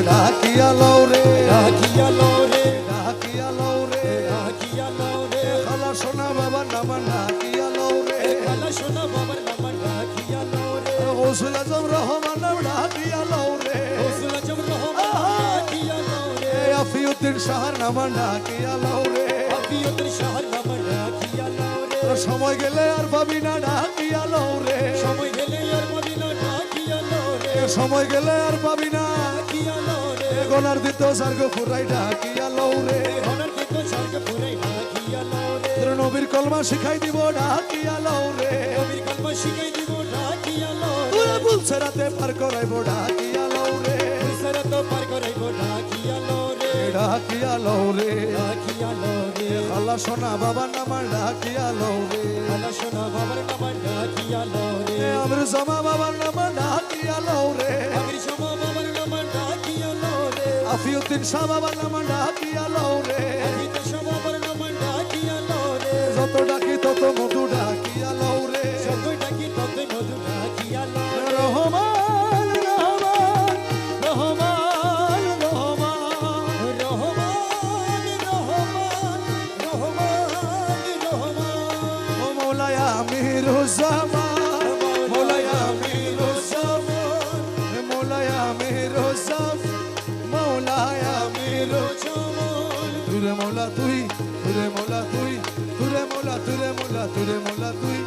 ডাকিয়া লও রে ডাকিয়া লও রে ডাকিয়া লও রে ডাকিয়া লও রে খালা সোনা বাবার নাম ডাকিয়া লও রে খালা সোনা বাবার নাম ডাকিয়া লও রে গৌসুল আজম রহমান নাম ডাকিয়া লও রে গৌসুল আজম রহমান ডাকিয়া লও রে আফিউদ্দিন শাহর নাম ডাকিয়া লও রে আফিউদ্দিন শাহর নাম ডাকিয়া লও রে সময় গেলে আর পাবি না ডাকিয়া লও রে সময় গেলে আর পাবি না ডাকিয়া লও রে সময় গেলে আর পাবি না ডাকিয়া লও রে গনার দিত সার্গ ফুরাই ডাকিয়া লও রে হনার দিত স্বর্গ পুরাই ডাকিয়া লও রে তোর নবীর কলমা শিখাই দিব ডাকিয়া লও রে নবীর কলমা শিখাই দিব ডাকিয়া লও রে তুই বলছে রাতে পার করাইব ডাকিয়া লও রে বিসরা তো পার করাইব ডাকিয়া লও রে ডাকিয়া লও রে ডাকিয়া লও রে খালা সোনা বাবার নাম ডাকিয়া লও রে খালা সোনা বাবার নাম ডাকিয়া লও রে আমর জমা বাবার নাম ডাকিয়া লও রে আমির শমা বাবার নাম ডাকিয়া লও রে আফিউদ্দিন শাহ বাবার নাম ডাকিয়া লও রে আমিত শমা বাবার নাম ডাকিয়া লও রে যত ডাকি তত মধু ডাকিয়া লও রে যতই ডাকি ততই মধু ডাকিয়া লও রে রহমান রহমান রহমান রহমান রহমান রহমান রহমান রহমান ও মৌলায় আমিরুজ্জামান মৌলায় আমিরুজ্জামান মৌলায় আমিরুজ্জামান মৌলায় আমিরুজ্জামান তুরে মৌলা তুই তুরে মৌলা তুই তুরে মৌলা তুরে মৌলা তুরে মৌলা তুই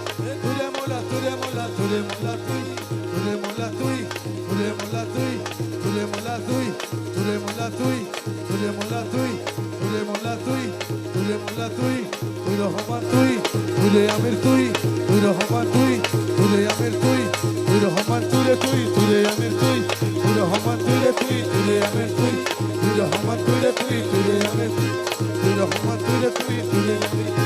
তুরে মৌলা তুরে মৌলা তুরে মৌলা তুই তুরে মৌলা তুই তুরে মৌলা তুই তুরে মৌলা তুই তুরে মৌলা তুই তুরে মৌলা তুই তুরে মৌলা তুই তুরে মৌলা তুই তুই রহমান তুই তুরে আমির তুই তুই রহমান তুই তুরে আমির তুই তুই রহমান তুরে তুই তুরে আমির তুই তুই রহমান তুরে তুই তুরে আমির তুই তুই রহমান তুরে তুই তুরে আমির তুই রহমান তুরে তুই তুরে আমির